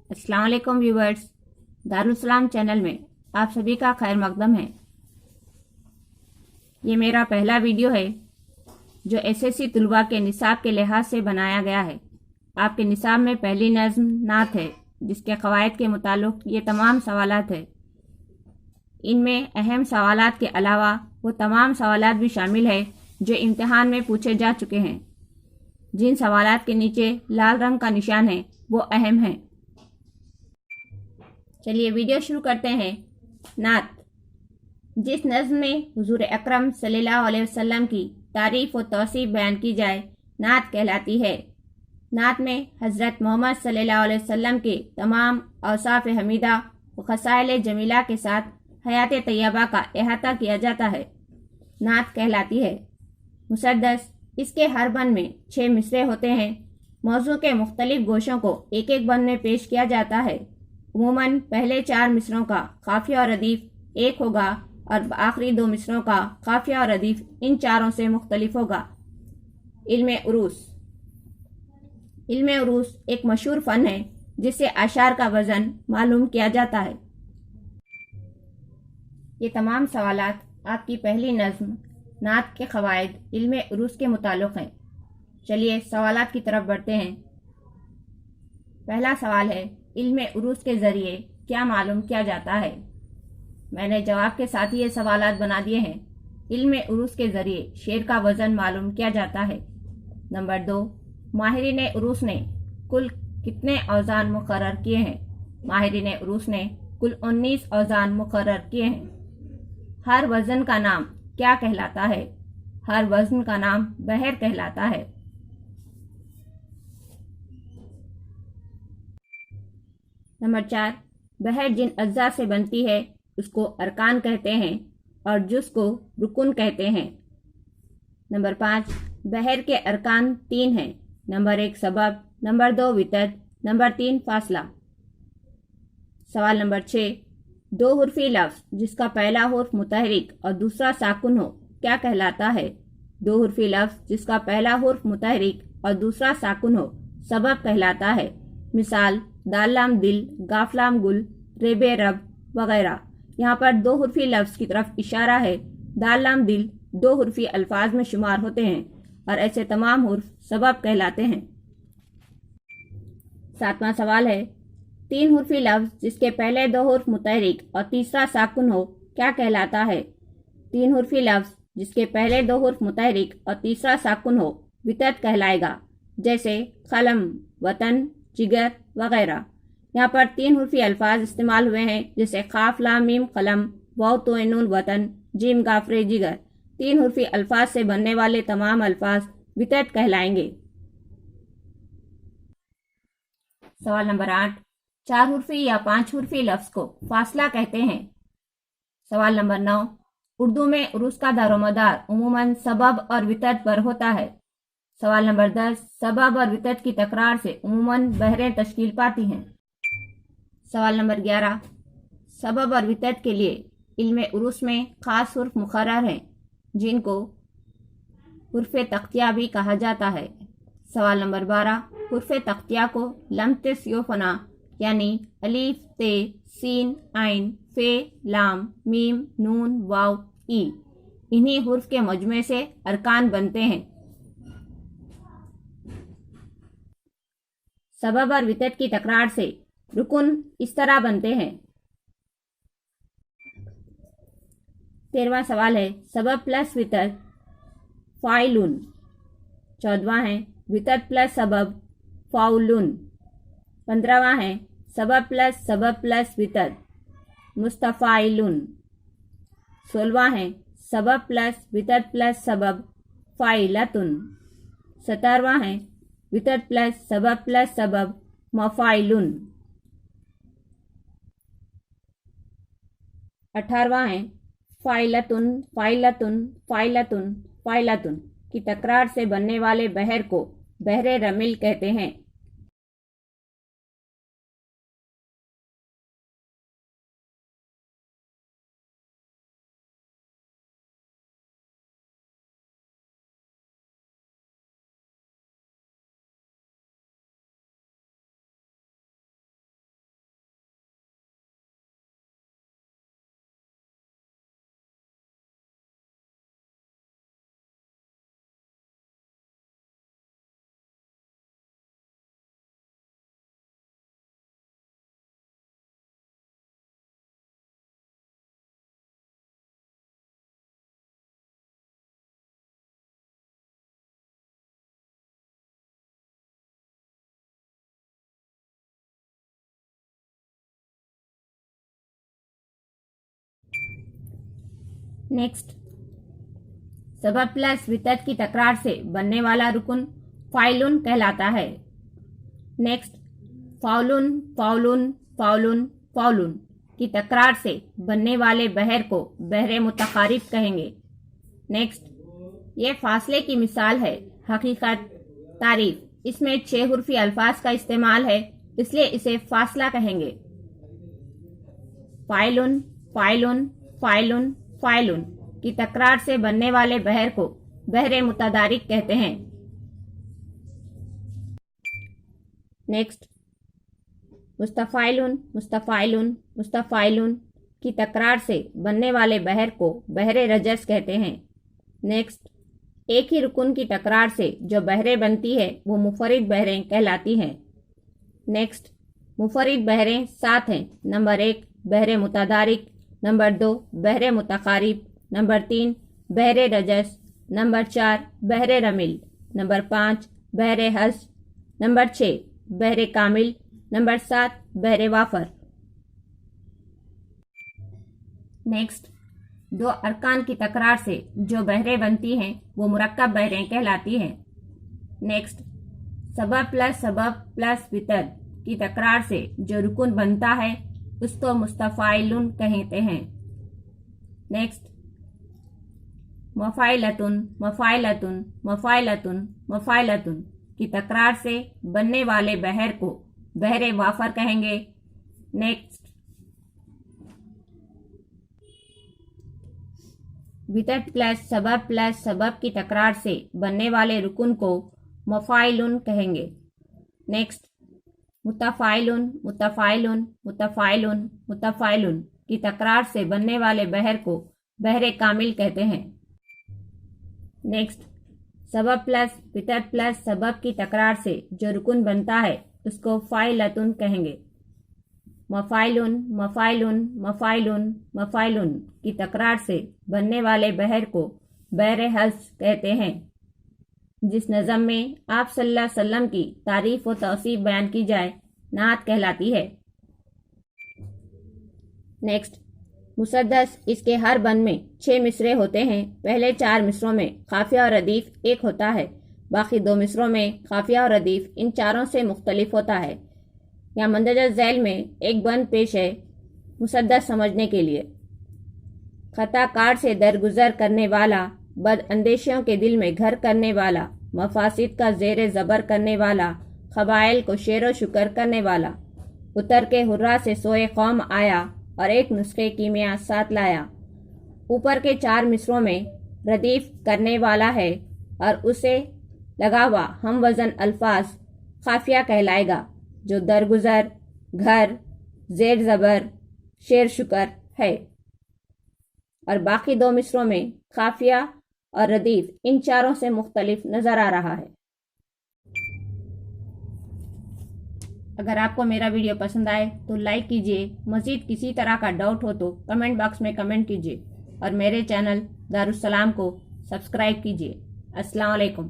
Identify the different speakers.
Speaker 1: अस्सलाम वालेकुम viewers, Darul channel में आप सभी का खैर मकदम है। ये मेरा पहला वीडियो है जो एसएससी तलबा के निसाब के लिहाज से बनाया गया है। आपके निसाब में पहली नज़्म नात है जिसके क़वायद के मुताल्लिक़ ये तमाम सवालात है। इनमें अहम सवालात के अलावा वो तमाम सवालात भी शामिल है जो इम्तिहान में पूछे जा चुके हैं। जिन सवालात के नीचे लाल रंग का निशान है वो अहम है। चलिए वीडियो शुरू करते हैं। नात, जिस नज़्म में हुजूर अकरम सल्लल्लाहु अलैहि वसल्लम की तारीफ़ व तौसीफ़ बयान की जाए नात कहलाती है। नात में हज़रत मोहम्मद सल्लल्लाहु अलैहि वसल्लम के तमाम औसाफ़ हमीदा व खसाइल जमीला के साथ हयात तैयबा का अहाता किया जाता है। नात कहलाती है। मुसद्दस, इसके हर बंद में 6 मिसरे होते हैं। मौजू के मुख्तलिफ गोशों को एक एक बंद में पेश किया जाता है। उमूमन पहले 4 मिसरों का काफिया और रदीफ एक होगा और आखिरी 2 मिसरों का काफिया और रदीफ इन चारों से मुख्तलिफ होगा। इल्मे उरूस एक मशहूर फ़न है जिससे अशार का वज़न मालूम किया जाता है। ये तमाम सवालात आपकी पहली नज़्म नात के क़वायद इल्मे उरूस के मुताल्लिक़ हैं। चलिए सवालात की तरफ बढ़ते हैं। पहला सवाल है, इल्मे उरूस के ज़रिए क्या मालूम किया जाता है? मैंने जवाब के साथ ही ये सवालात बना दिए हैं। इल्मे उरूस के ज़रिए शेर का वज़न मालूम किया जाता है। नंबर 2, माहिरीन उरूस ने कुल कितने औज़ान मुकर्रर किए हैं? माहिरीन उरूस ने कुल 19 औज़ान मुकर्रर किए हैं। हर वज़न का नाम क्या कहलाता है? हर वज़न का नाम बहर कहलाता है। नंबर 4, बहर जिन अज्जा से बनती है उसको अरकान कहते हैं और जुज़ को रुकुन कहते हैं। नंबर 5, बहर के अरकान 3 हैं। नंबर 1 सबब, नंबर 2 वितद, नंबर 3 फासला। सवाल नंबर 6, 2 हुर्फी लफ्ज़ जिसका पहला हुर्फ मुतहरिक और दूसरा साकुन हो क्या कहलाता है? 2 हुर्फी लफ्ज़ जिसका पहला हुर्फ मुतहरिक और दूसरा साकुन हो सबब कहलाता है। मिसाल दाल-लाम दिल, गाफ-लाम गुल, रेबे रब वगैरह। यहाँ पर 2 हुर्फी लफ्ज़ की तरफ इशारा है। दाल-लाम दिल 2 हुर्फी अल्फाज में शुमार होते हैं और ऐसे तमाम हुर्फ सबब कहलाते हैं। 7वां सवाल है, 3 हुर्फी लफ्ज़ जिसके पहले 2 हुर्फ मुतहरिक और तीसरा साकुन हो क्या कहलाता है? 3 हुर्फी लफ्ज़ जिसके पहले 2 हुर्फ मुतहरिक और तीसरा साकुन हो वितद कहलाएगा, जैसे कलम, वतन, जिगर वगैरह। यहाँ पर 3 हुर्फी अल्फाज इस्तेमाल हुए हैं जैसे काफ लाम मीम कलम, वाव तो नून वतन, जीम गाफरे जिगर। 3 हुर्फी अल्फाज से बनने वाले तमाम अल्फाज वितद कहलाएंगे। सवाल नंबर 8, 4 हुर्फी या 5 हुर्फी लफ्ज़ को फासला कहते हैं। सवाल नंबर 9, उर्दू में उरूस का दारोमदार उमूमन सबब और वितद पर होता है। सवाल नंबर 10, सबब और वितद की तकरार से उमूमन बहरें तश्कील पाती हैं। सवाल नंबर 11, सबब और वितद के लिए इल्मे उरूस में ख़ास हुर्फ मुकर्रर हैं जिनको हुर्फ तख्तिया भी कहा जाता है। सवाल नंबर 12, हुर्फ तख्तिया को लम्तिस योफना यानी अलीफ, ते, सीन, आइन, फे, लाम, मीम, नून, वाव, ई इन्हीं हुर्फ के मजमे से अरकान बनते हैं। सबब और वितद की तकरार से रुकुन इस तरह बनते हैं। 13वां सवाल है, सबब प्लस वितद फ़ाइलुन। 14वां है, वितद प्लस सबब फ़ाउलुन। 15वां है, सबब प्लस वितद मुस्तफ़ाइलुन। 16वां है, सबब प्लस वितद प्लस सबब फ़ाइलतुन। 17वां है, वितद प्लस सबब मफ़ाइलुन। 18वां है, फ़ाइलतुन की तकरार से बनने वाले बहर को बहरे रमिल कहते हैं। नेक्स्ट, सबब प्लस वितत की तकरार से बनने वाला रुकन फाइलुन कहलाता है। नेक्स्ट, फाउलुन फाउलुन फाउलुन फाउलुन की तकरार से बनने वाले बहर को बहरे मुतकारिब कहेंगे। नेक्स्ट, ये फासले की मिसाल है। हकीकत, तारीफ, इसमें 6 हुर्फी अल्फाज का इस्तेमाल है, इसलिए इसे फासला कहेंगे। फाइलुन फाइलुन फाइलुन फाइलुन की तकरार से बनने वाले बहर को बहरे मुतदारिक कहते हैं। नेक्स्ट, मुस्तफ़ाइलुन मुस्तफ़ाइलुन मुस्तफ़ाइलुन की तकरार से बनने वाले बहर को बहरे रजस कहते हैं। नेक्स्ट, एक ही रुकुन की तकरार से जो बहरें बनती है वो मुफरिद बहरें कहलाती हैं। नेक्स्ट, मुफरिद बहरें 7 हैं। नंबर 1 बहरे मुतदारिक, नंबर 2 बहरे मुतकारिब, नंबर 3 बहरे रजस, नंबर 4 बहरे रमिल, नंबर 5 बहरे हस, नंबर 6 बहरे कामिल, नंबर 7 बहरे वाफर। नेक्स्ट, 2 अरकान की तकरार से जो बहरें बनती हैं वो मुरक्कब बहरें कहलाती हैं। नेक्स्ट, सबब प्लस वितर की तकरार से जो रुकुन बनता है उसको मुस्तफ़ाइलुन कहते हैं। नेक्स्ट, मफ़ाइलतुन मफ़ाइलतुन मफ़ाइलतुन मफ़ाइलतुन की तकरार से बनने वाले बहर को बहरे वाफर कहेंगे। नेक्स्ट, वितत प्लस सबब की तकरार से बनने वाले रुकुन को मफ़ाइलुन कहेंगे। नेक्स्ट, मुतफ़ाइलुन मुतफ़ाइलुन मुतफ़ाइलुन मुतफ़ाइलुन की तकरार से बनने वाले बहर को बहरे कामिल कहते हैं। नेक्स्ट, सबब प्लस वितत प्लस सबब की तकरार से जो रुकुन बनता है उसको फ़ाइलतुन कहेंगे। मफ़ाइलुन मफ़ाइलुन मफ़ाइलुन मफ़ाइलुन की तकरार से बनने वाले बहर को बहरे हस कहते हैं। जिस नज़म में आप सल्लल्लाहु अलैहि वसल्लम की तारीफ व तौसीफ बयान की जाए नात कहलाती है। नेक्स्ट, मुसद्दस, इसके हर बंद में 6 मिसरे होते हैं। पहले 4 मिसरों में काफिया और रदीफ एक होता है, बाकी 2 मिसरों में काफिया और रदीफ इन चारों से मुख्तलिफ होता है। यहाँ मंदरजा झैल में एक बंद पेश है मुसद्दस समझने के लिए। खताकार से दरगुजर करने वाला, बद अंदेशियों के दिल में घर करने वाला, मफासिद का ज़ेर ज़बर करने वाला, क़बाइल को शेर व शुकर करने वाला, उतर के हुर्रा से सोए कौम आया और एक नुस्खे कीमिया साथ लाया। ऊपर के 4 मिसरों में रदीफ करने वाला है और उसे लगा हुआ हम वज़न अल्फाज काफिया कहलाएगा जो दरगुजर, घर, ज़ेर ज़बर, शेर शुकर है। और बाकी 2 मिसरों में काफिया और रदीफ इन चारों से मुख्तलिफ नज़र आ रहा है। अगर आपको मेरा वीडियो पसंद आए तो लाइक कीजिए। मज़ीद किसी तरह का डाउट हो तो कमेंट बॉक्स में कमेंट कीजिए और मेरे चैनल दारुस्सलाम को सब्सक्राइब कीजिए। अस्सलाम वालेकुम।